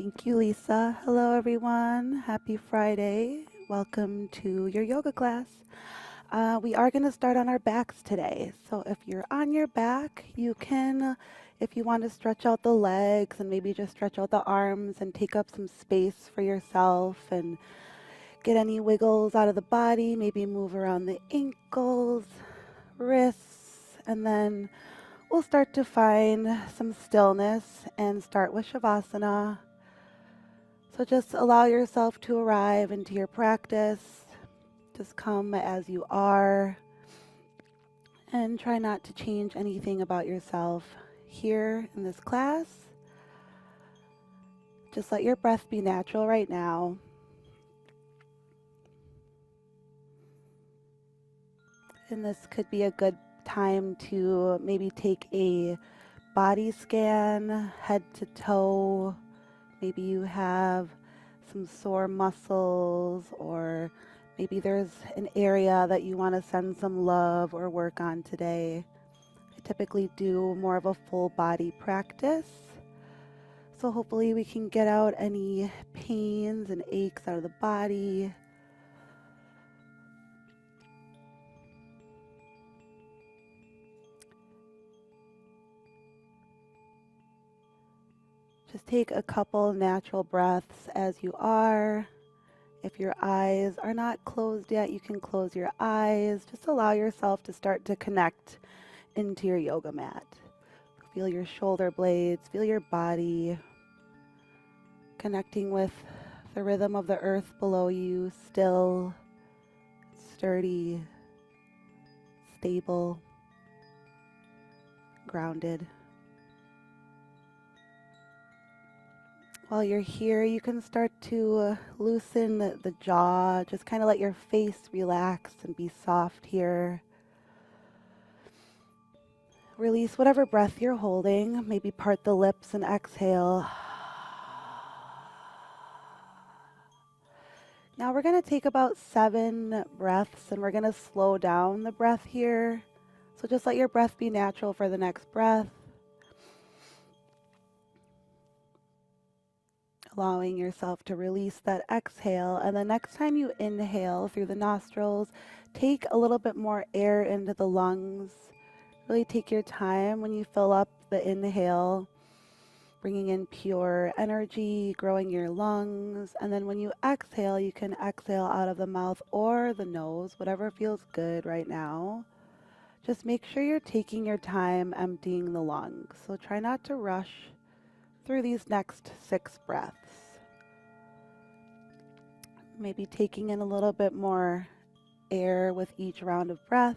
Thank you, Lisa. Hello, everyone. Happy Friday. Welcome to your yoga class. We are going to start on our backs today. So if you're on your back, you can, if you want to stretch out the legs and maybe just stretch out the arms and take up some space for yourself and get any wiggles out of the body, maybe move around the ankles, wrists, and then we'll start to find some stillness and start with Shavasana. So just allow yourself to arrive into your practice. Just come as you are and try not to change anything about yourself here in this class. Just let your breath be natural right now. And this could be a good time to maybe take a body scan, head to toe. Maybe you have some sore muscles, or maybe there's an area that you want to send some love or work on today. I typically do more of a full body practice. So hopefully we can get out any pains and aches out of the body. Just take a couple natural breaths as you are. If your eyes are not closed yet, you can close your eyes. Just allow yourself to start to connect into your yoga mat. Feel your shoulder blades, feel your body, connecting with the rhythm of the earth below you, still, sturdy, stable, grounded. While you're here, you can start to loosen the jaw, just kind of let your face relax and be soft here. Release whatever breath you're holding, maybe part the lips and exhale. Now we're going to take about 7 breaths and we're going to slow down the breath here. So just let your breath be natural for the next breath. Allowing yourself to release that exhale. And the next time you inhale through the nostrils, take a little bit more air into the lungs. Really take your time when you fill up the inhale, bringing in pure energy, growing your lungs. And then when you exhale, you can exhale out of the mouth or the nose, whatever feels good right now. Just make sure you're taking your time emptying the lungs. So try not to rush through these next 6 breaths. Maybe taking in a little bit more air with each round of breath.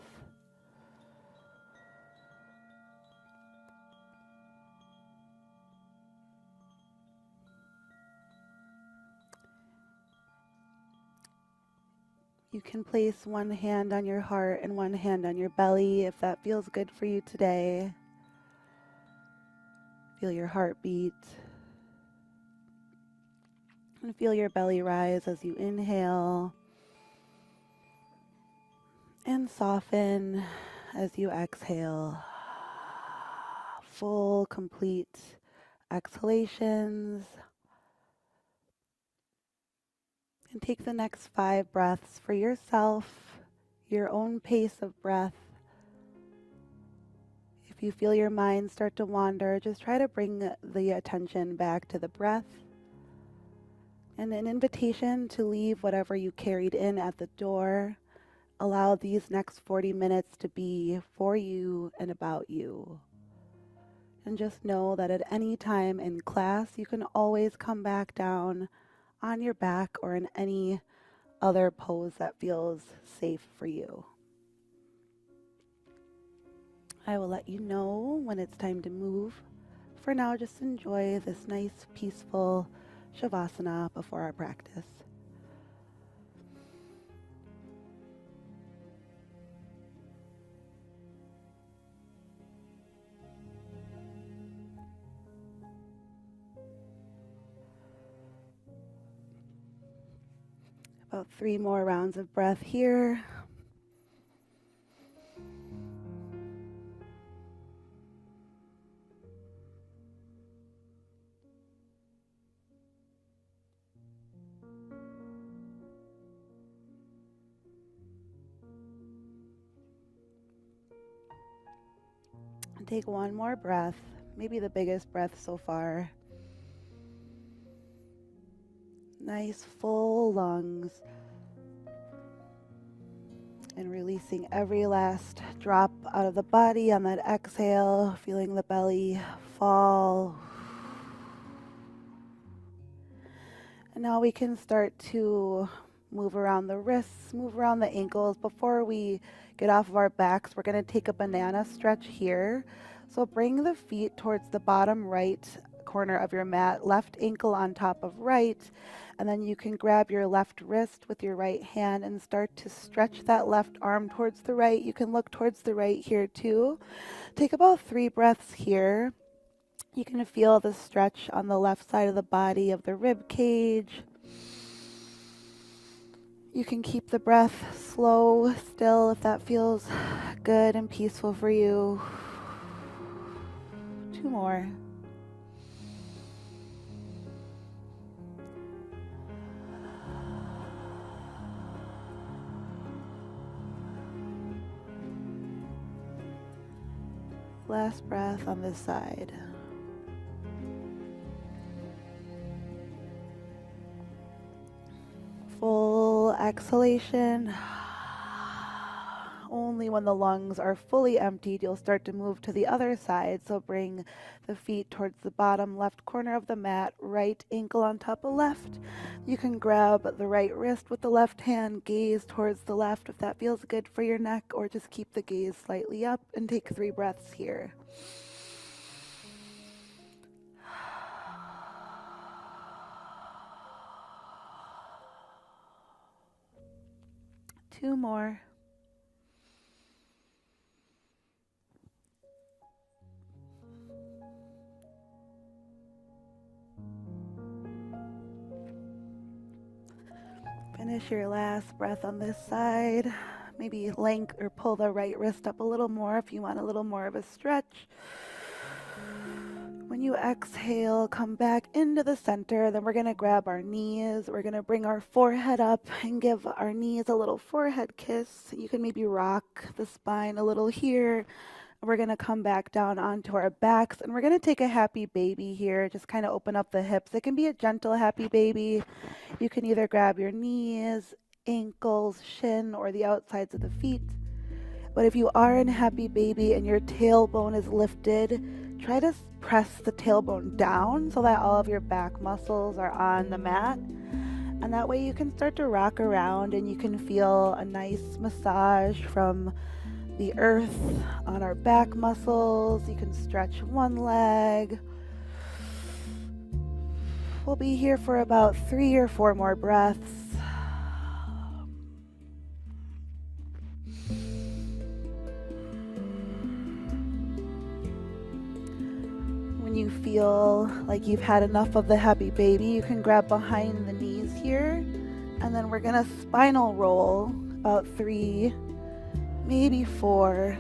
You can place one hand on your heart and one hand on your belly if that feels good for you today. Feel your heartbeat. And feel your belly rise as you inhale. And soften as you exhale. Full, complete exhalations. And take the next 5 breaths for yourself, your own pace of breath. If you feel your mind start to wander, just try to bring the attention back to the breath. And an invitation to leave whatever you carried in at the door. Allow these next 40 minutes to be for you and about you. And just know that at any time in class, you can always come back down on your back or in any other pose that feels safe for you. I will let you know when it's time to move. For now, just enjoy this nice, peaceful Shavasana before our practice. About 3 more rounds of breath here. Take one more breath, maybe the biggest breath so far. Nice full lungs. And releasing every last drop out of the body on that exhale, feeling the belly fall. And now we can start to move around the wrists, move around the ankles. Before we get off of our backs, we're going to take a banana stretch here. So bring the feet towards the bottom right corner of your mat, left ankle on top of right, and then you can grab your left wrist with your right hand and start to stretch that left arm towards the right. You can look towards the right here too. Take about 3 breaths here. You can feel the stretch on the left side of the body of the rib cage. You can keep the breath slow still if that feels good and peaceful for you. 2 more. Last breath on this side. Full exhalation. Only when the lungs are fully emptied, you'll start to move to the other side. So bring the feet towards the bottom left corner of the mat, right ankle on top of left. You can grab the right wrist with the left hand, gaze towards the left if that feels good for your neck, or just keep the gaze slightly up and take 3 breaths here. Two more. Finish your last breath on this side. Maybe length or pull the right wrist up a little more if you want a little more of a stretch. When you exhale, come back into the center. Then we're going to grab our knees. We're going to bring our forehead up and give our knees a little forehead kiss. You can maybe rock the spine a little here. We're going to come back down onto our backs, and we're going to take a happy baby here. Just kind of open up the hips. It can be a gentle happy baby. You can either grab your knees, ankles, shin, or the outsides of the feet. But if you are in happy baby and your tailbone is lifted, try to press the tailbone down so that all of your back muscles are on the mat. And that way you can start to rock around and you can feel a nice massage from the earth on our back muscles. You can stretch one leg. We'll be here for about 3 or 4 more breaths. When you feel like you've had enough of the happy baby, you can grab behind the knees here, and then we're gonna spinal roll about 3, maybe 4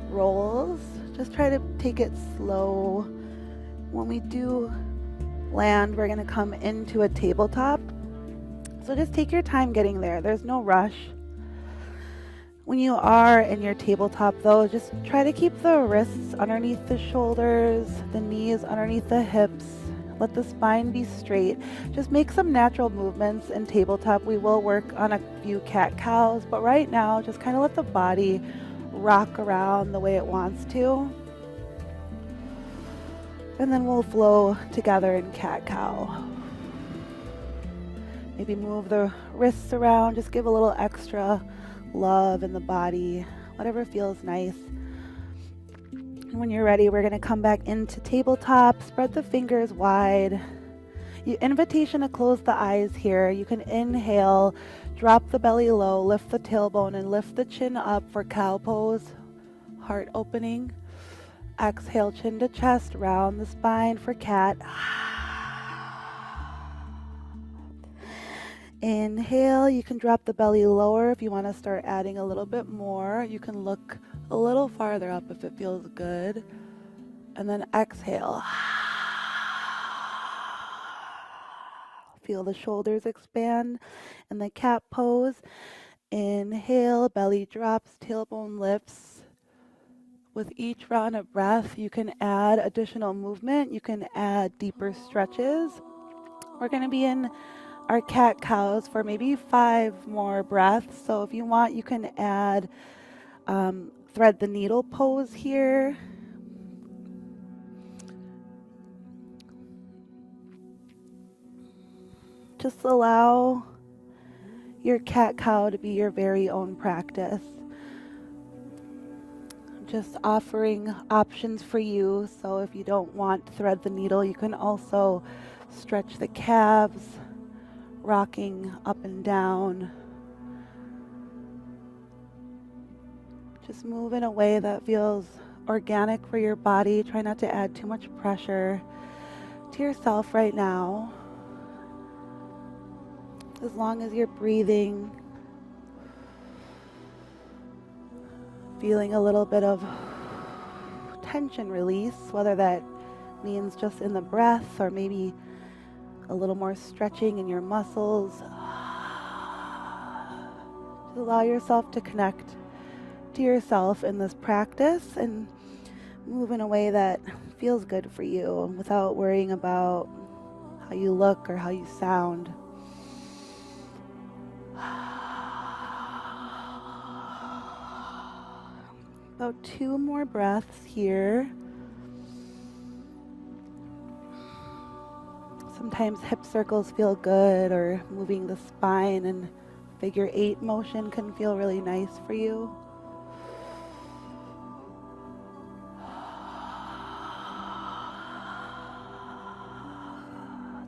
rolls. Just try to take it slow. When we do land, we're gonna come into a tabletop. So just take your time getting there. There's no rush. When you are in your tabletop though, just try to keep the wrists underneath the shoulders, the knees underneath the hips. Let the spine be straight. Just make some natural movements in tabletop. We will work on a few cat-cows, but right now just kind of let the body rock around the way it wants to. And then we'll flow together in cat-cow. Maybe move the wrists around, just give a little extra love in the body, whatever feels nice. And when you're ready, we're going to come back into tabletop, spread the fingers wide. Invitation to close the eyes here. You can inhale, drop the belly low, lift the tailbone, and lift the chin up for cow pose, heart opening. Exhale, chin to chest, round the spine for cat. Inhale, you can drop the belly lower if you want to start adding a little bit more. You can look a little farther up if it feels good. And then exhale. Feel the shoulders expand in the cat pose. Inhale, belly drops, tailbone lifts. With each round of breath, you can add additional movement. You can add deeper stretches. We're going to be in our cat cows for maybe 5 more breaths. So if you want, you can add thread the needle pose here. Just allow your cat cow to be your very own practice. Just offering options for you. So if you don't want to thread the needle, you can also stretch the calves, rocking up and down. Just move in a way that feels organic for your body. Try not to add too much pressure to yourself right now. As long as you're breathing, feeling a little bit of tension release, whether that means just in the breath or maybe a little more stretching in your muscles. Just allow yourself to connect to yourself in this practice and move in a way that feels good for you without worrying about how you look or how you sound. About 2 more breaths here. Sometimes hip circles feel good, or moving the spine and figure 8 motion can feel really nice for you.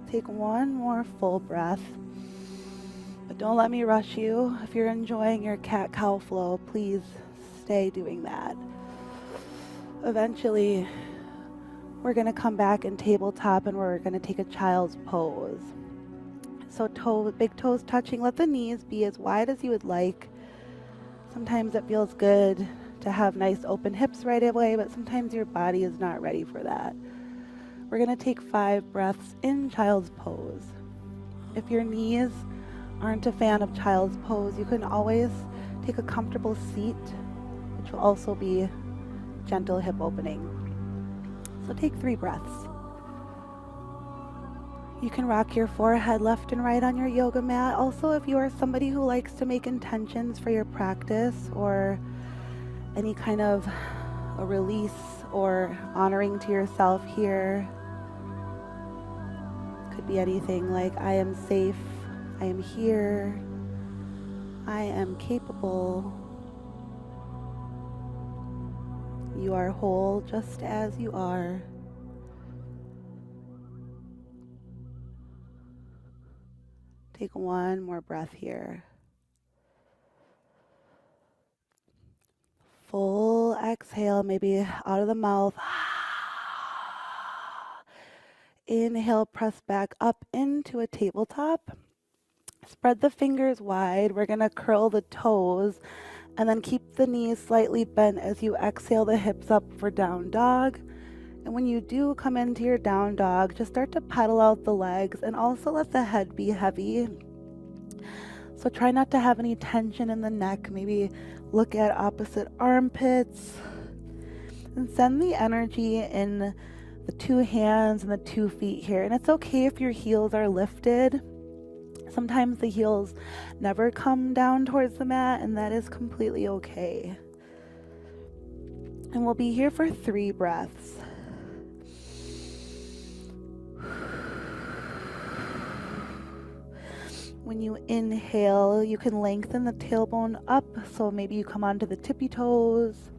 Take 1 more full breath, but don't let me rush you. If you're enjoying your cat-cow flow, please stay doing that. Eventually, we're going to come back in tabletop and we're going to take a child's pose. So big toes touching, let the knees be as wide as you would like. Sometimes it feels good to have nice open hips right away, but sometimes your body is not ready for that. We're going to take 5 breaths in child's pose. If your knees aren't a fan of child's pose, you can always take a comfortable seat, which will also be gentle hip opening. So take 3 breaths. You can rock your forehead left and right on your yoga mat. Also, if you are somebody who likes to make intentions for your practice or any kind of a release or honoring to yourself here, could be anything like I am safe, I am here, I am capable, you are whole just as you are. Take 1 more breath here. Full exhale, maybe out of the mouth. Inhale, press back up into a tabletop. Spread the fingers wide. We're going to curl the toes and then keep the knees slightly bent as you exhale the hips up for down dog. And when you do come into your down dog, just start to pedal out the legs and also let the head be heavy. So try not to have any tension in the neck. Maybe look at opposite armpits and send the energy in the 2 hands and the 2 feet here. And it's okay if your heels are lifted. Sometimes the heels never come down towards the mat, and that is completely okay. And we'll be here for 3 breaths. When you inhale, you can lengthen the tailbone up, so maybe you come onto the tippy toes.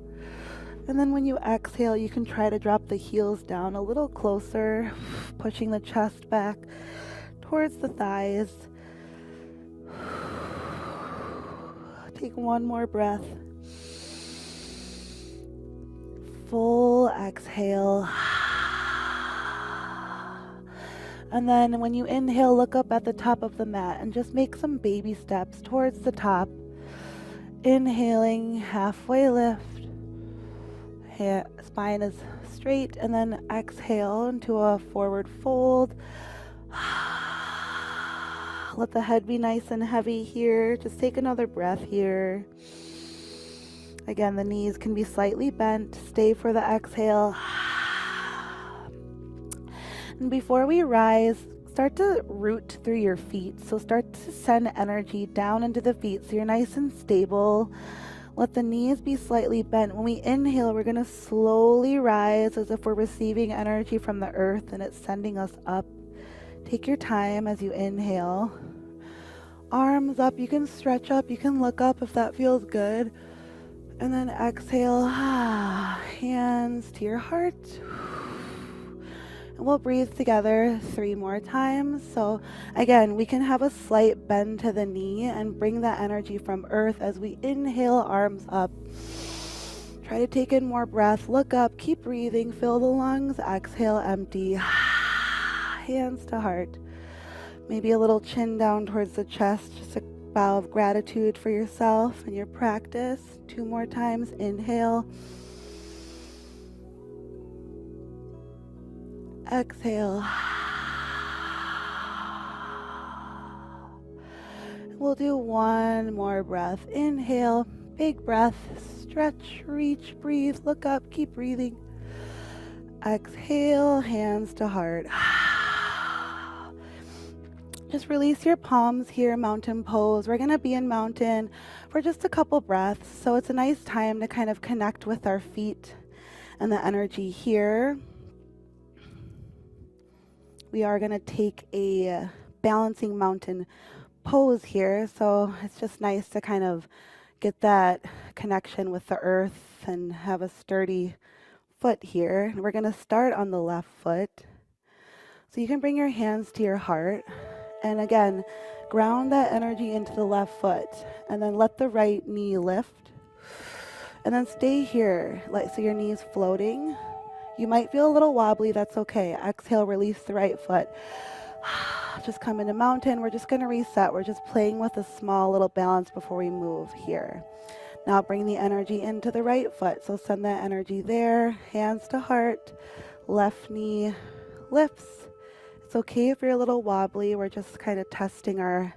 And then when you exhale, you can try to drop the heels down a little closer, pushing the chest back towards the thighs. Take 1 more breath. Full exhale. And then when you inhale, look up at the top of the mat and just make some baby steps towards the top. Inhaling, halfway lift. Spine is straight, and then exhale into a forward fold. Let the head be nice and heavy here. Just take another breath here. Again, the knees can be slightly bent. Stay for the exhale. And before we rise, start to root through your feet. So start to send energy down into the feet so you're nice and stable. Let the knees be slightly bent. When we inhale, we're going to slowly rise as if we're receiving energy from the earth and it's sending us up. Take your time as you inhale. Arms up, you can stretch up, you can look up if that feels good. And then exhale, hands to your heart. And we'll breathe together 3 more times. So again, we can have a slight bend to the knee and bring that energy from earth as we inhale, arms up. Try to take in more breath. Look up, keep breathing, fill the lungs. Exhale, empty. Hands to heart. Maybe a little chin down towards the chest. Just a bow of gratitude for yourself and your practice. 2 more times. Inhale. Exhale. We'll do 1 more breath. Inhale, big breath, stretch, reach, breathe, look up, keep breathing. Exhale, hands to heart. Just release your palms here, mountain pose. We're gonna be in mountain for just a couple breaths. So it's a nice time to kind of connect with our feet and the energy here. We are going to take a balancing mountain pose here. So it's just nice to kind of get that connection with the earth and have a sturdy foot here. And we're going to start on the left foot. So you can bring your hands to your heart. And again, ground that energy into the left foot. And then let the right knee lift. And then stay here, so your knee's floating. You might feel a little wobbly, that's okay. Exhale, release the right foot. Just come into mountain. We're just going to reset. We're just playing with a small little balance before we move here. Now bring the energy into the right foot. So send that energy there. Hands to heart. Left knee lifts. It's okay if you're a little wobbly. We're just kind of testing our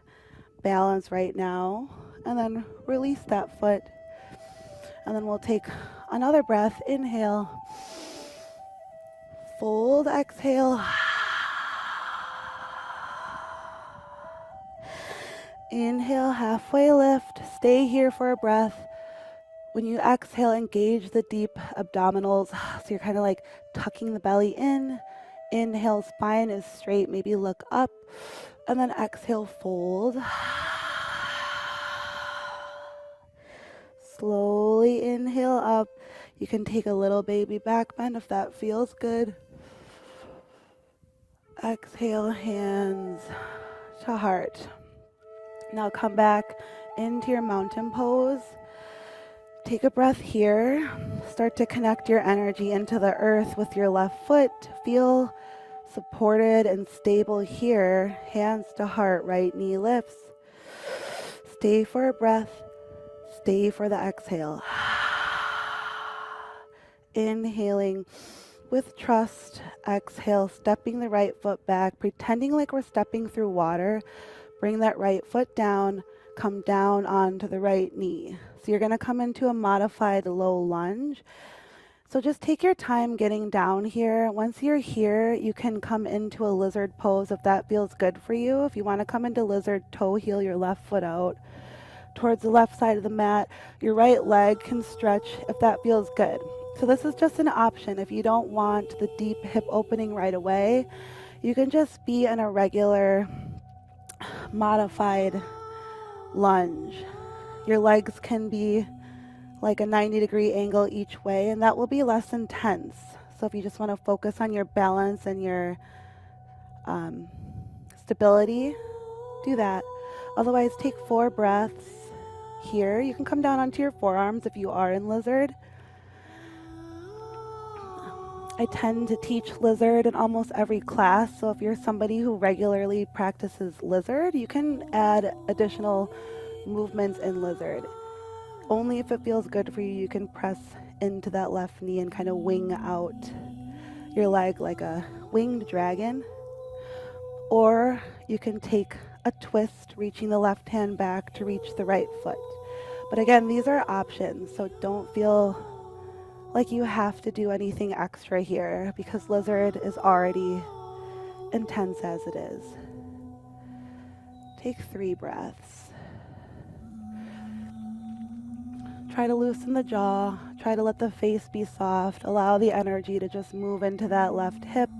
balance right now. And then release that foot. And then we'll take another breath. Inhale. Fold, exhale. Inhale, halfway lift. Stay here for a breath. When you exhale, engage the deep abdominals. So you're kind of like tucking the belly in. Inhale, spine is straight. Maybe look up. And then exhale, fold. Slowly inhale up. You can take a little baby back bend if that feels good. Exhale, hands to heart. Now come back into your mountain pose. Take a breath here. Start to connect your energy into the earth with your left foot. Feel supported and stable here. Hands to heart, right knee lifts. Stay for a breath. Stay for the exhale. Inhaling with trust. Exhale, stepping the right foot back, pretending like we're stepping through water. Bring that right foot down, come down onto the right knee. So you're going to come into a modified low lunge. So just take your time getting down here. Once you're here, you can come into a lizard pose if that feels good for you. If you want to come into lizard, toe heel your left foot out towards the left side of the mat. Your right leg can stretch if that feels good. So this is just an option. If you don't want the deep hip opening right away, you can just be in a regular modified lunge. Your legs can be like a 90-degree angle each way, and that will be less intense. So if you just want to focus on your balance and your stability, do that. Otherwise, take 4 breaths here. You can come down onto your forearms if you are in lizard. I tend to teach lizard in almost every class, so if you're somebody who regularly practices lizard, you can add additional movements in lizard. Only if it feels good for you, you can press into that left knee and kind of wing out your leg like a winged dragon. Or you can take a twist, reaching the left hand back to reach the right foot. But again, these are options, so don't feel like you have to do anything extra here because lizard is already intense as it is. Take 3 breaths. Try to loosen the jaw. Try to let the face be soft. Allow the energy to just move into that left hip.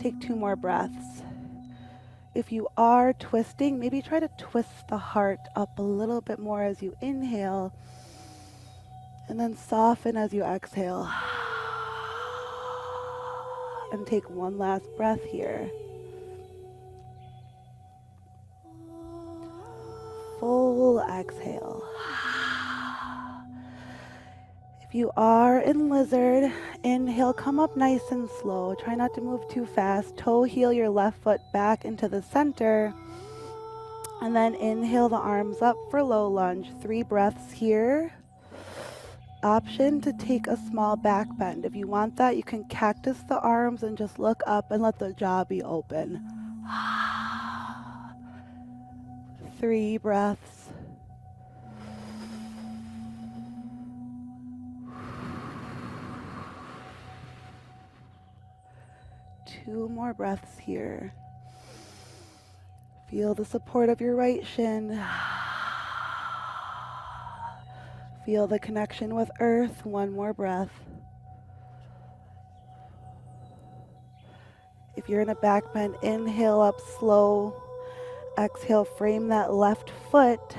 Take 2 more breaths. If you are twisting, maybe try to twist the heart up a little bit more as you inhale, and then soften as you exhale. And take 1 last breath here. Full exhale. If you are in lizard, inhale, come up nice and slow. Try not to move too fast. Toe heel your left foot back into the center. And then inhale the arms up for low lunge. 3 breaths here. Option to take a small back bend. If you want that, you can cactus the arms and just look up and let the jaw be open. 3 breaths. 2 more breaths here. Feel the support of your right shin. Feel the connection with earth. 1 more breath. If you're in a back bend, inhale up slow. Exhale, frame that left foot.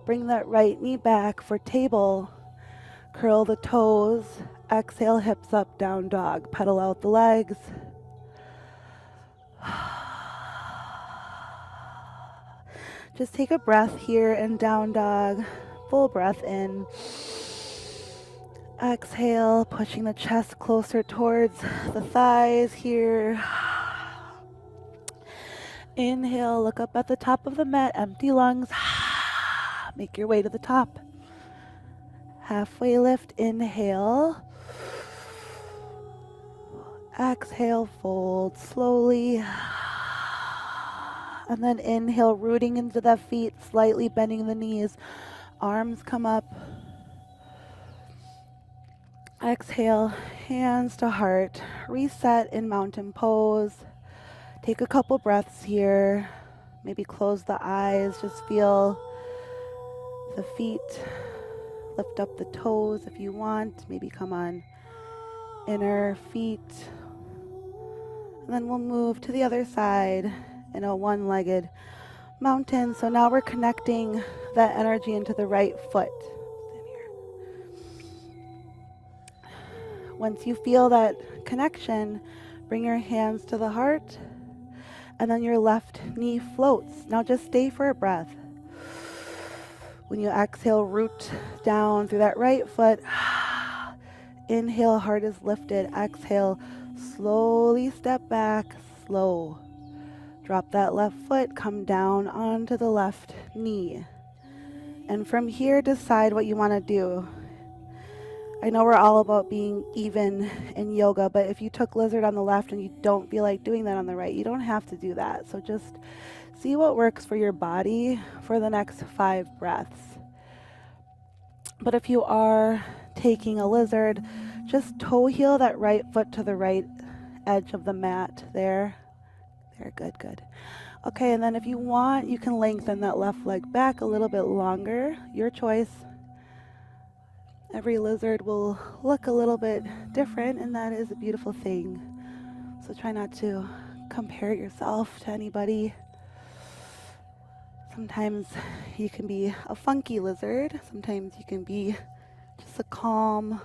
Bring that right knee back for table. Curl the toes. Exhale, hips up, down dog. Pedal out the legs. Just take a breath here in down dog. Full breath in. Exhale, pushing the chest closer towards the thighs here. Inhale, look up at the top of the mat, empty lungs. Make your way to the top. Halfway lift, inhale. Exhale, fold slowly. And then inhale, rooting into the feet, slightly bending the knees. Arms come up. Exhale, hands to heart. Reset in mountain pose. Take a couple breaths here. Maybe close the eyes. Just feel the feet. Lift up the toes if you want. Maybe come on inner feet. And then we'll move to the other side in a one-legged mountain. So now we're connecting that energy into the right foot. Once you feel that connection, bring your hands to the heart, and then your left knee floats. Now just stay for a breath. When you exhale, root down through that right foot. Inhale, heart is lifted. Exhale, slowly step back, slow. Drop that left foot, come down onto the left knee. And from here, decide what you want to do. I know we're all about being even in yoga, but if you took lizard on the left and you don't feel like doing that on the right, you don't have to do that. So just see what works for your body for the next 5 breaths. But if you are taking a lizard, just toe heel that right foot to the right edge of the mat there. There, good, good. Okay, and then if you want, you can lengthen that left leg back a little bit longer. Your choice. Every lizard will look a little bit different, and that is a beautiful thing. So try not to compare yourself to anybody. Sometimes you can be a funky lizard. Sometimes you can be just a calm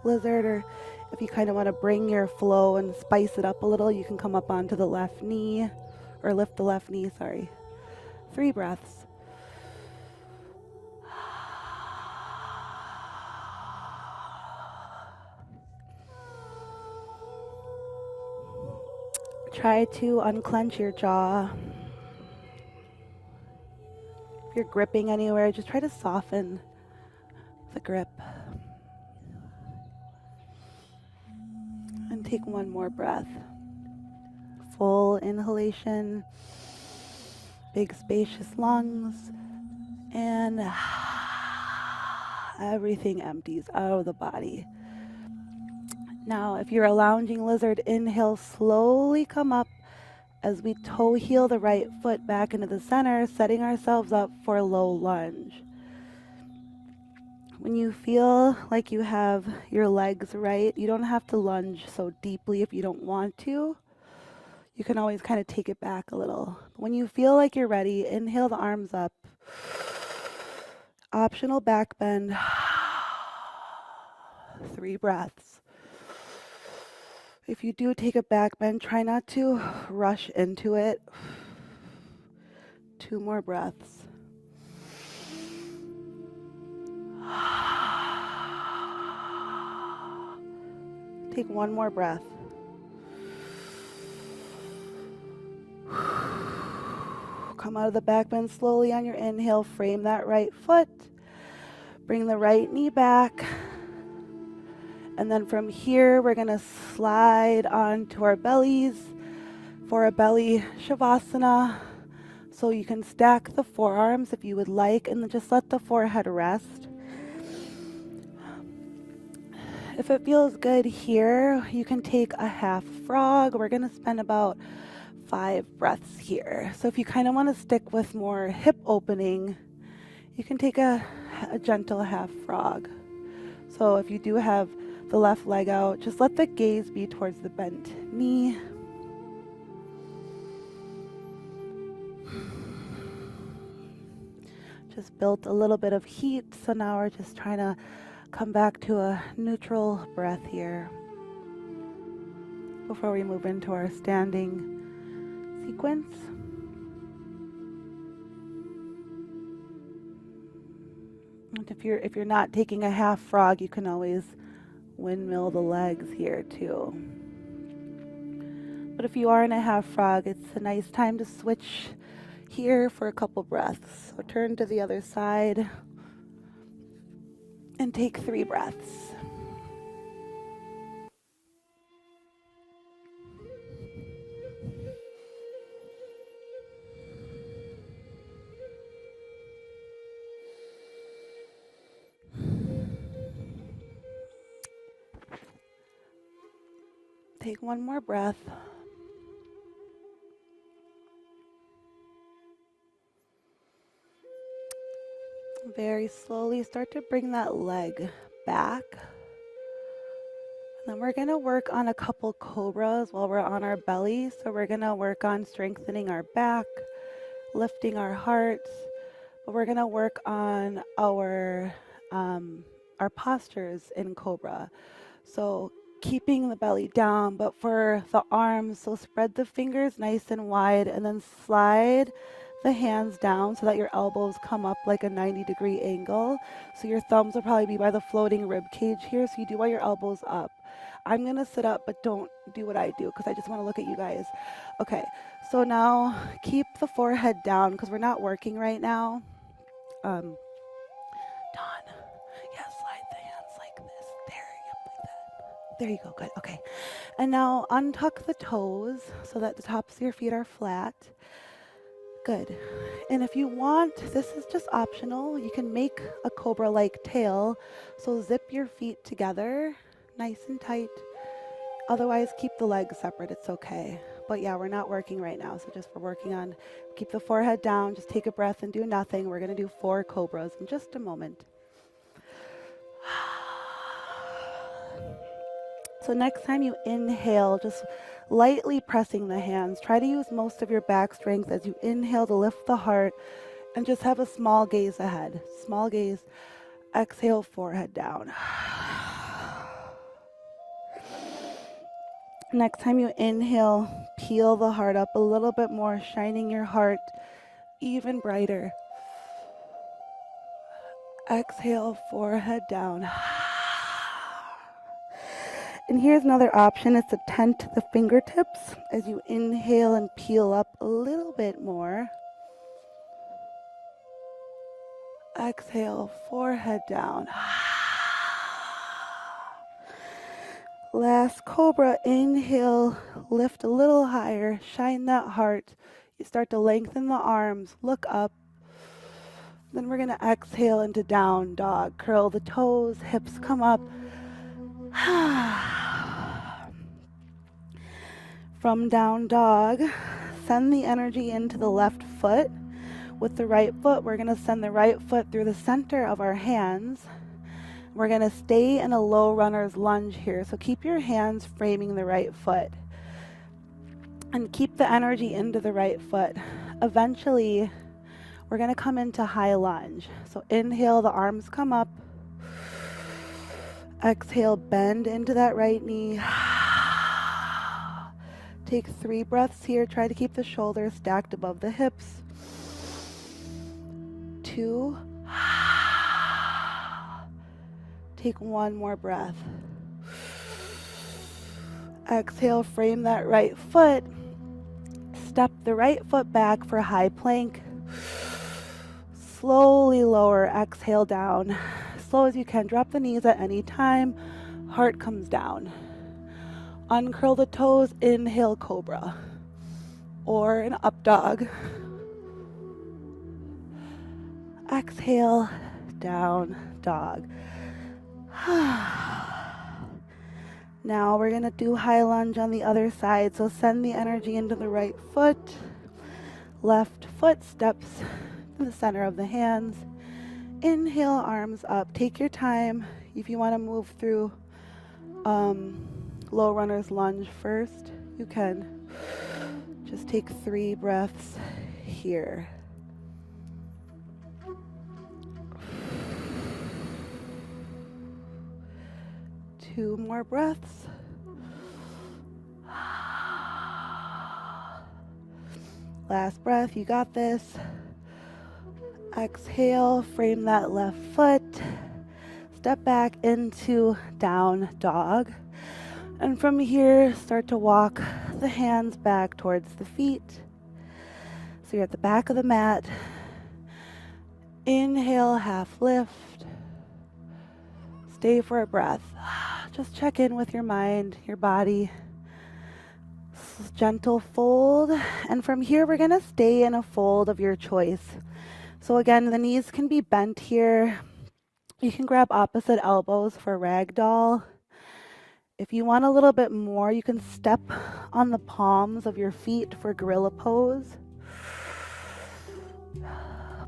lizard, or if you kind of want to bring your flow and spice it up a little, you can come up onto the left knee, or lift the left knee, sorry. 3 breaths. Try to unclench your jaw. If you're gripping anywhere, just try to soften the grip. And take 1 more breath. Full inhalation, big spacious lungs, and Everything empties out of the body. Now, if you're a lounging lizard, inhale, slowly come up as we toe heel the right foot back into the center, setting ourselves up for a low lunge. When you feel like you have your legs right, you don't have to lunge so deeply if you don't want to. You can always kind of take it back a little. When you feel like you're ready, inhale the arms up. Optional back bend. 3 breaths. If you do take a back bend, try not to rush into it. 2 more breaths. Take 1 more breath. Come out of the back bend slowly on your inhale. Frame that right foot. Bring the right knee back. And then from here, we're going to slide onto our bellies for a belly shavasana. So you can stack the forearms if you would like, and then just let the forehead rest. If it feels good here, you can take a half frog. We're going to spend about 5 breaths here. So if you kind of want to stick with more hip opening, you can take a gentle half frog. So if you do have the left leg out, just let the gaze be towards the bent knee. Just built a little bit of heat, so now we're just trying to come back to a neutral breath here before we move into our standing sequence. And if you're not taking a half frog, you can always windmill the legs here too. But if you are in a half frog, it's a nice time to switch here for a couple breaths. So turn to the other side and take 3 breaths. Take 1 more breath. Very slowly start to bring that leg back. And then we're going to work on a couple cobras while we're on our belly. So we're going to work on strengthening our back, lifting our hearts, but we're going to work on our postures in cobra. So keeping the belly down, but for the arms, so spread the fingers nice and wide and then slide the hands down so that your elbows come up like a 90-degree angle. So your thumbs will probably be by the floating rib cage here, so you do want your elbows up. I'm gonna sit up, but don't do what I do because I just want to look at you guys. Okay, so now keep the forehead down because we're not working right now. Dawn, yeah, slide the hands like this. There, yep, like that. There you go, good, okay. And now untuck the toes so that the tops of your feet are flat. Good. And if you want, this is just optional, you can make a cobra-like tail. So zip your feet together, nice and tight. Otherwise, keep the legs separate, it's okay. But yeah, we're not working right now, so just we're working on, keep the forehead down, just take a breath and do nothing. We're gonna do 4 cobras in just a moment. So next time you inhale, just lightly pressing the hands. Try to use most of your back strength as you inhale to lift the heart and just have a small gaze ahead. Small gaze. Exhale, forehead down. Next time you inhale, peel the heart up a little bit more, shining your heart even brighter. Exhale, forehead down. And here's another option, is to tent the fingertips as you inhale and peel up a little bit more. Exhale, forehead down. Last cobra, inhale, lift a little higher, shine that heart. You start to lengthen the arms, look up. Then we're going to exhale into down dog. Curl the toes, hips come up. From down dog, send the energy into the left foot. With the right foot, we're going to send the right foot through the center of our hands. We're going to stay in a low runner's lunge here. So keep your hands framing the right foot. And keep the energy into the right foot. Eventually, we're going to come into high lunge. So inhale, the arms come up. Exhale, bend into that right knee. Take 3 breaths here. Try to keep the shoulders stacked above the hips. 2. Take 1 more breath. Exhale, frame that right foot. Step the right foot back for high plank. Slowly lower, exhale down. Slow as you can, drop the knees at any time. Heart comes down. Uncurl the toes, inhale cobra. Or an up dog. Exhale, down dog. Now we're going to do high lunge on the other side. So send the energy into the right foot. Left foot steps to the center of the hands. Inhale, arms up. Take your time. If you want to move through low runner's lunge first, you can. Just take 3 breaths here. Two more breaths. Last breath, you got this. Exhale, frame that left foot. Step back into down dog. And from here, start to walk the hands back towards the feet. So you're at the back of the mat. Inhale, half lift. Stay for a breath. Just check in with your mind, your body. Gentle fold. And from here, we're going to stay in a fold of your choice. So again, the knees can be bent here. You can grab opposite elbows for ragdoll. If you want a little bit more, you can step on the palms of your feet for gorilla pose.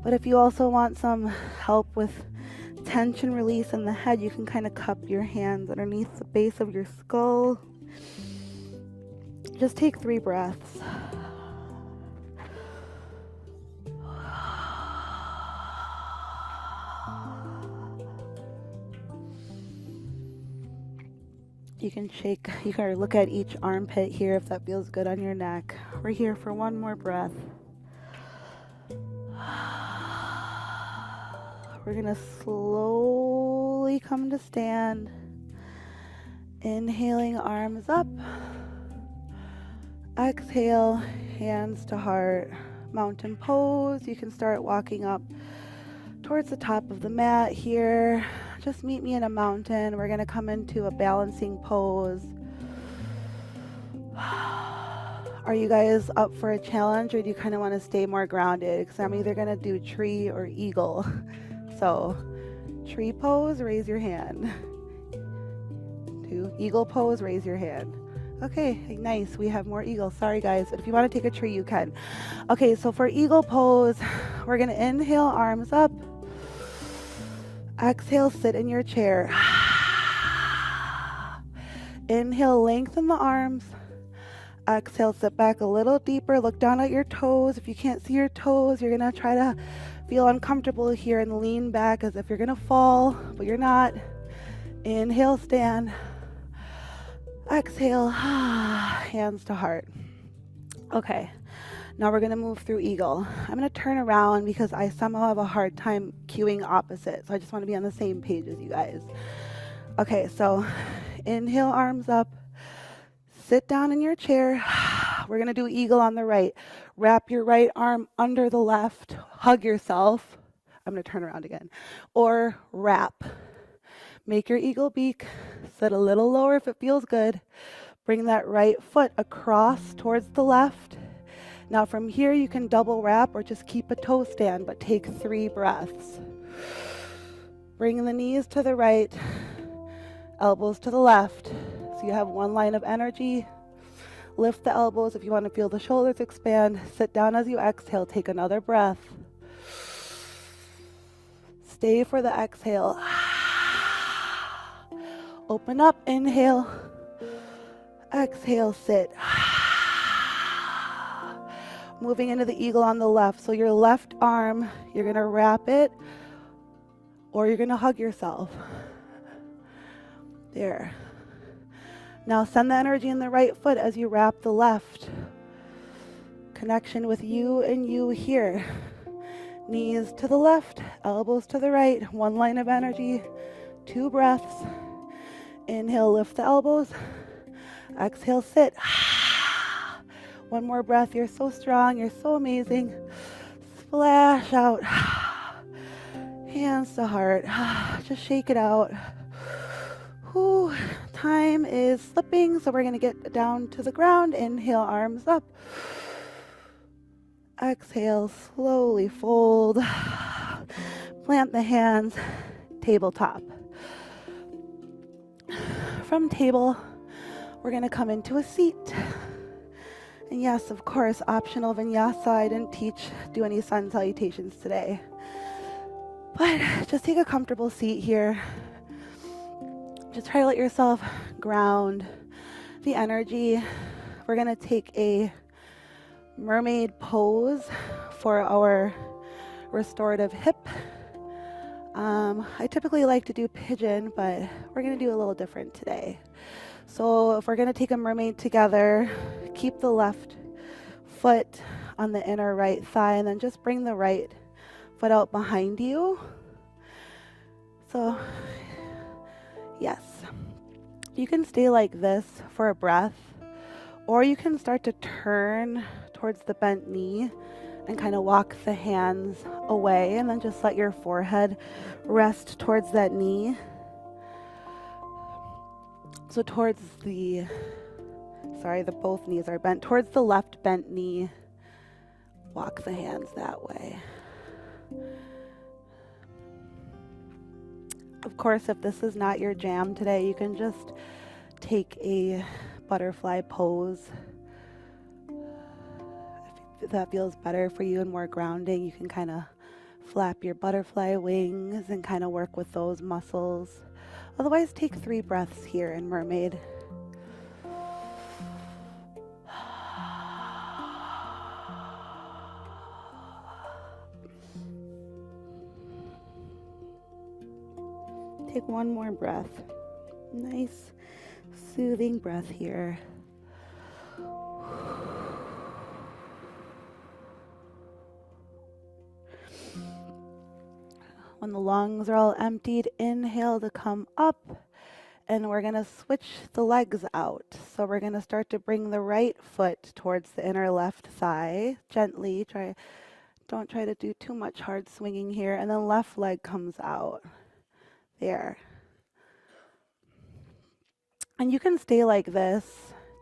But if you also want some help with tension release in the head, you can kind of cup your hands underneath the base of your skull. Just take 3 breaths. You can shake, you can look at each armpit here if that feels good on your neck. We're here for 1 more breath. We're going to slowly come to stand. Inhaling, arms up. Exhale, hands to heart. Mountain pose. You can start walking up towards the top of the mat here. Just meet me in a mountain. We're going to come into a balancing pose. Are you guys up for a challenge, or do you kind of want to stay more grounded? Because I'm either going to do tree or eagle. So, tree pose, raise your hand. Do eagle pose, raise your hand. Okay, nice. We have more eagles. Sorry, guys. But if you want to take a tree, you can. Okay, so for eagle pose, we're going to inhale, arms up. Exhale, sit in your chair. Inhale, lengthen the arms. Exhale, sit back a little deeper. Look down at your toes. If you can't see your toes, you're going to try to feel uncomfortable here and lean back as if you're going to fall, but you're not. Inhale, stand. Exhale, hands to heart. Okay, now we're going to move through eagle. I'm going to turn around because I somehow have a hard time cueing opposite, so I just want to be on the same page as you guys. Okay, so inhale, arms up. Sit down in your chair. We're going to do eagle on the right. Wrap your right arm under the left. Hug yourself. I'm going to turn around again. Or wrap. Make your eagle beak. Sit a little lower if it feels good. Bring that right foot across towards the left. Now from here, you can double wrap or just keep a toe stand, but take 3 breaths. Bring the knees to the right, elbows to the left. So you have one line of energy. Lift the elbows if you want to feel the shoulders expand. Sit down as you exhale. Take another breath. Stay for the exhale. Open up, inhale. Exhale, sit. Moving into the eagle on the left. So your left arm, you're going to wrap it or you're going to hug yourself. There. Now send the energy in the right foot as you wrap the left. Connection with you and you here. Knees to the left, elbows to the right. One line of energy, 2 breaths. Inhale, lift the elbows. Exhale, sit. One more breath. You're so strong. You're so amazing. Splash out. Hands to heart. Just shake it out. Whew. Time is slipping, so we're going to get down to the ground. Inhale, arms up. Exhale, slowly fold. Plant the hands, tabletop. From table, we're going to come into a seat. And yes, of course, optional vinyasa. I didn't do any sun salutations today. But just take a comfortable seat here. Just try to let yourself ground the energy. We're going to take a mermaid pose for our restorative hip. I typically like to do pigeon, but we're going to do a little different today. So if we're going to take a mermaid together, keep the left foot on the inner right thigh, and then just bring the right foot out behind you. So, yes, you can stay like this for a breath, or you can start to turn towards the bent knee and kind of walk the hands away, and then just let your forehead rest towards that knee. So towards both knees are bent. Towards the left bent knee, walk the hands that way. Of course, if this is not your jam today, you can just take a butterfly pose. If that feels better for you and more grounding, you can kind of flap your butterfly wings and kind of work with those muscles. Otherwise, take 3 breaths here in mermaid. Take 1 more breath. Nice, soothing breath here. When the lungs are all emptied, inhale to come up, and we're going to switch the legs out. So we're going to start to bring the right foot towards the inner left thigh. Gently, don't try to do too much hard swinging here, and then left leg comes out. There. And you can stay like this.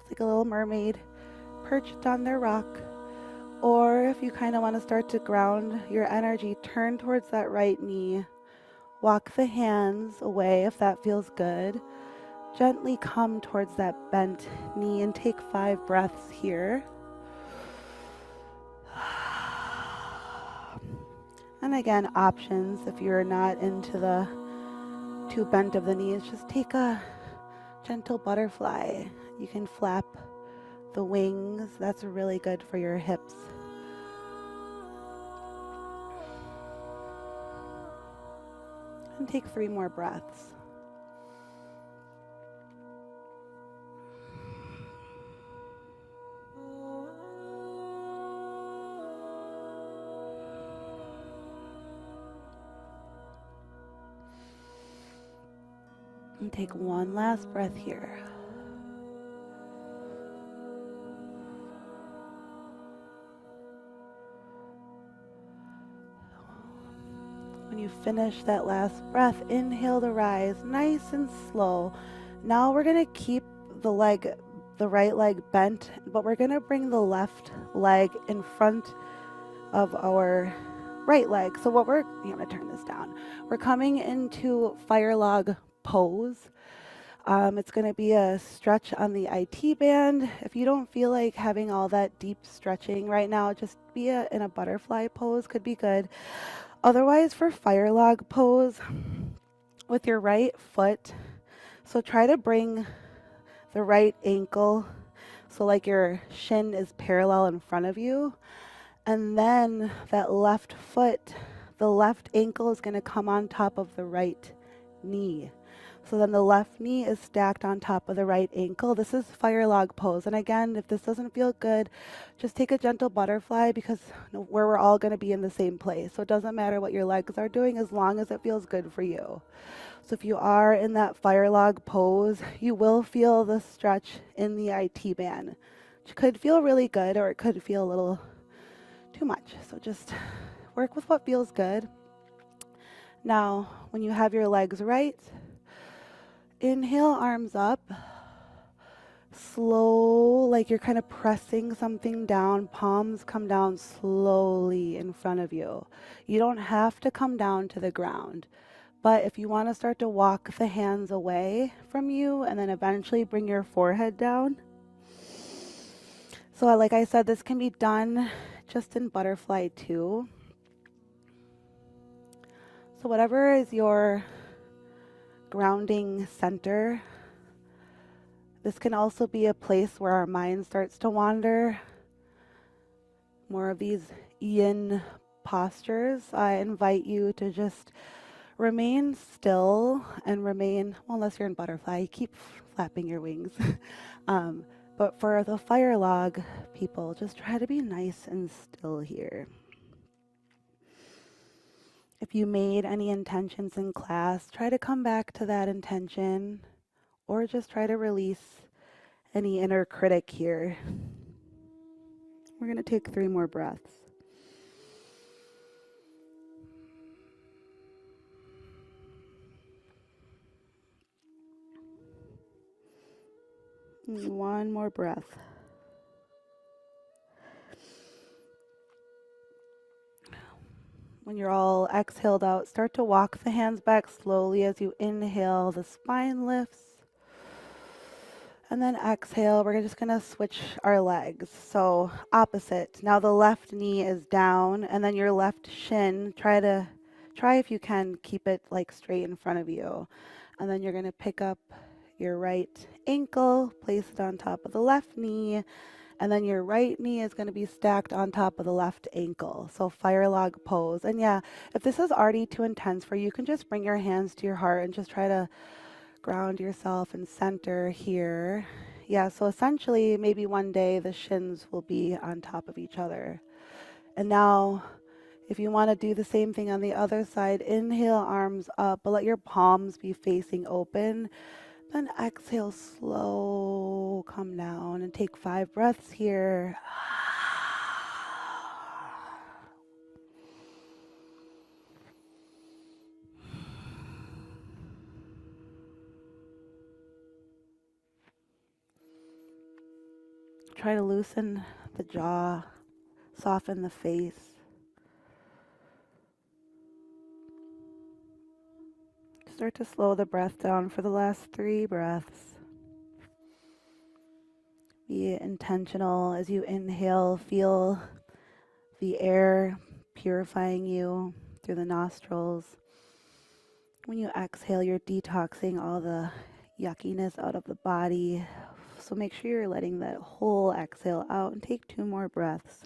It's like a little mermaid perched on their rock. Or if you kind of want to start to ground your energy, turn towards that right knee. Walk the hands away if that feels good. Gently come towards that bent knee and take 5 breaths here. And again, options if you're not into the too bent of the knees, just take a gentle butterfly. You can flap the wings. That's really good for your hips. And take 3 more breaths. And take 1 last breath here. When you finish that last breath, inhale to rise, nice and slow. Now we're going to keep the leg the right leg bent, but we're gonna bring the left leg in front of our right leg. So what I'm gonna turn this down. We're coming into fire log pose. It's going to be a stretch on the IT band. If you don't feel like having all that deep stretching right now, just be in a butterfly pose could be good. Otherwise, for fire log pose, with your right foot, so try to bring the right ankle, so like your shin is parallel in front of you, and then that left foot, the left ankle is going to come on top of the right knee. So then the left knee is stacked on top of the right ankle. This is fire log pose. And again, if this doesn't feel good, just take a gentle butterfly, because where we're all going to be in the same place. So it doesn't matter what your legs are doing as long as it feels good for you. So if you are in that fire log pose, you will feel the stretch in the IT band, which could feel really good or it could feel a little too much. So just work with what feels good. Now, when you have your legs right, inhale, arms up. Slow, like you're kind of pressing something down. Palms come down slowly in front of you. You don't have to come down to the ground. But if you want to start to walk the hands away from you and then eventually bring your forehead down. So like I said, this can be done just in butterfly too. So whatever is your grounding center, this can also be a place where our mind starts to wander. More of these yin postures. I invite you to just remain still and remain, well, unless you're in butterfly, keep flapping your wings. But for the fire log people, just try to be nice and still here. If you made any intentions in class, try to come back to that intention, or just try to release any inner critic here. We're going to take 3 more breaths. And 1 more breath. When you're all exhaled out, start to walk the hands back slowly as you inhale. The spine lifts. And then exhale, we're just going to switch our legs. So opposite. Now the left knee is down, and then your left shin, try if you can keep it like straight in front of you. And then you're going to pick up your right ankle, place it on top of the left knee, and then your right knee is going to be stacked on top of the left ankle. So fire log pose. And yeah, if this is already too intense for you, you can just bring your hands to your heart and just try to ground yourself and center here. Yeah, so essentially maybe one day the shins will be on top of each other. And now if you want to do the same thing on the other side, inhale, arms up, but let your palms be facing open. Then exhale, slow, come down and take 5 breaths here. Try to loosen the jaw, soften the face. Start to slow the breath down for the last 3 breaths. Be intentional as you inhale. Feel the air purifying you through the nostrils. When you exhale, you're detoxing all the yuckiness out of the body. So make sure you're letting that whole exhale out and take 2 more breaths.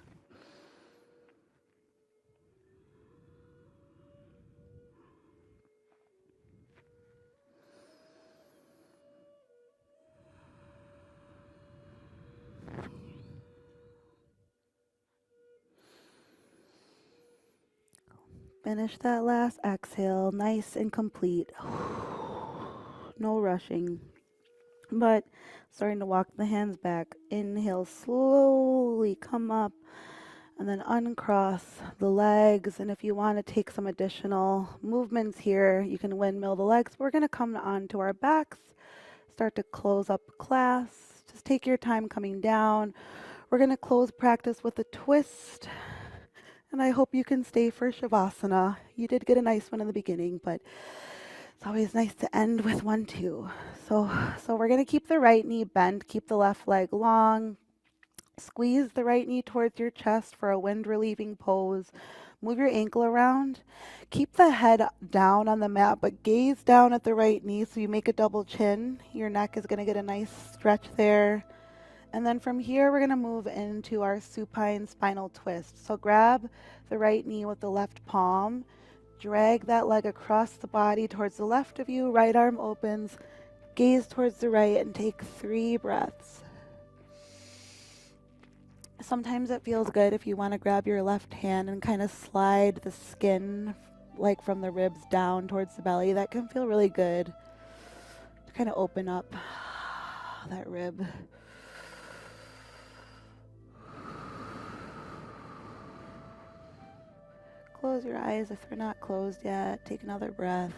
Finish that last exhale nice and complete. No rushing, but starting to walk the hands back. Inhale, slowly come up and then uncross the legs. And if you want to take some additional movements here, you can windmill the legs. We're going to come onto our backs, start to close up class. Just take your time coming down. We're going to close practice with a twist. And I hope you can stay for Shavasana. You did get a nice one in the beginning, but it's always nice to end with one too. So we're going to keep the right knee bent, keep the left leg long. Squeeze the right knee towards your chest for a wind relieving pose. Move your ankle around. Keep the head down on the mat, but gaze down at the right knee so you make a double chin. Your neck is going to get a nice stretch there. And then from here, we're going to move into our supine spinal twist. So grab the right knee with the left palm. Drag that leg across the body towards the left of you. Right arm opens. Gaze towards the right and take 3 breaths. Sometimes it feels good if you want to grab your left hand and kind of slide the skin like from the ribs down towards the belly. That can feel really good to kind of open up that rib. Close your eyes if they're not closed yet. Take another breath.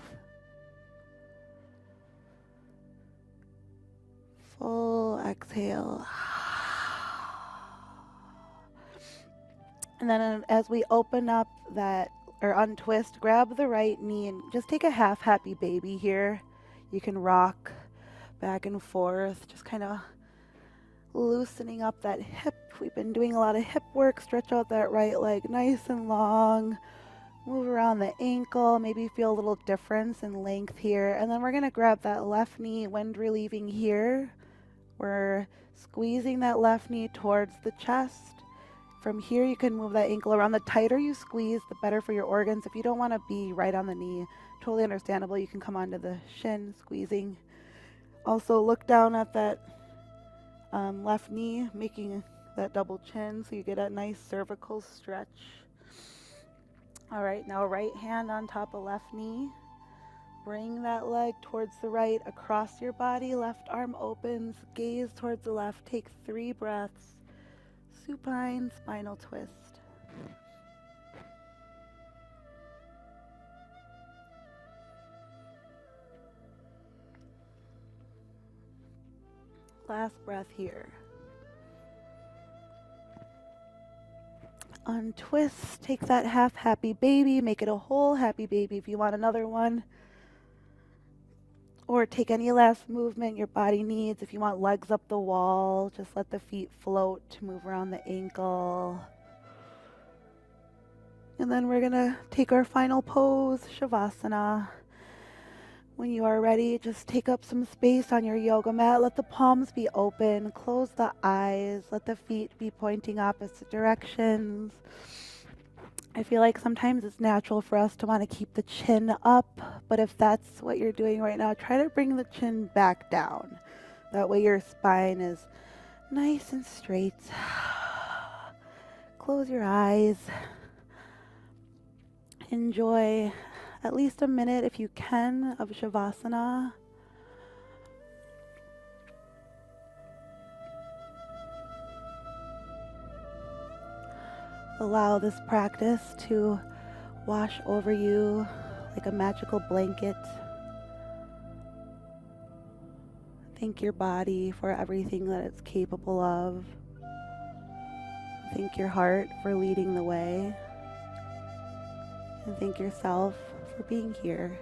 Full exhale. And then as we open up that, or untwist, grab the right knee and just take a half happy baby here. You can rock back and forth, just kind of loosening up that hip. We've been doing a lot of hip work. Stretch out that right leg nice and long. Move around the ankle, maybe feel a little difference in length here. And then we're going to grab that left knee, wind relieving here. We're squeezing that left knee towards the chest. From here, you can move that ankle around. The tighter you squeeze, the better for your organs. If you don't want to be right on the knee, totally understandable. You can come onto the shin, squeezing. Also, look down at that left knee, making that double chin so you get a nice cervical stretch. All right, now right hand on top of left knee. Bring that leg towards the right, across your body. Left arm opens, gaze towards the left. Take 3 breaths. Supine spinal twist. Last breath here. Untwist, take that half happy baby, make it a whole happy baby if you want another one. Or take any last movement your body needs. If you want legs up the wall, just let the feet float to move around the ankle. And then we're gonna take our final pose, Shavasana. When you are ready, just take up some space on your yoga mat. Let the palms be open. Close the eyes. Let the feet be pointing opposite directions. I feel like sometimes it's natural for us to want to keep the chin up, but if that's what you're doing right now, try to bring the chin back down. That way your spine is nice and straight. Close your eyes. Enjoy at least a minute, if you can, of Shavasana. Allow this practice to wash over you like a magical blanket. Thank your body for everything that it's capable of. Thank your heart for leading the way. And thank yourself for being here.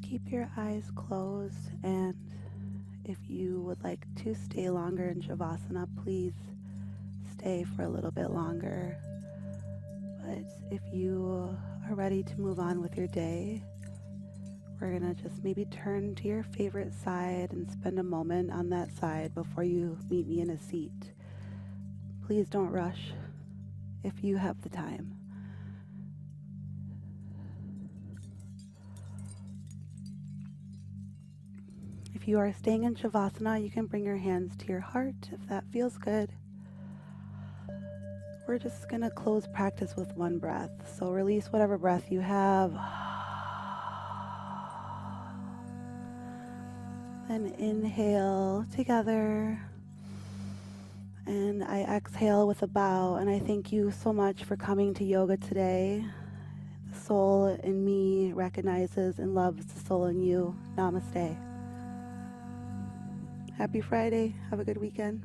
keep your eyes closed, and if you would like to stay longer in Shavasana, please stay for a little bit longer. But if you are ready to move on with your day, we're gonna just maybe turn to your favorite side and spend a moment on that side before you meet me in a seat. Please don't rush if you have the time. If you are staying in Shavasana, you can bring your hands to your heart if that feels good. We're just gonna close practice with one breath. So release whatever breath you have. Then inhale together. And I exhale with a bow. And I thank you so much for coming to yoga today. The soul in me recognizes and loves the soul in you. Namaste. Happy Friday. Have a good weekend.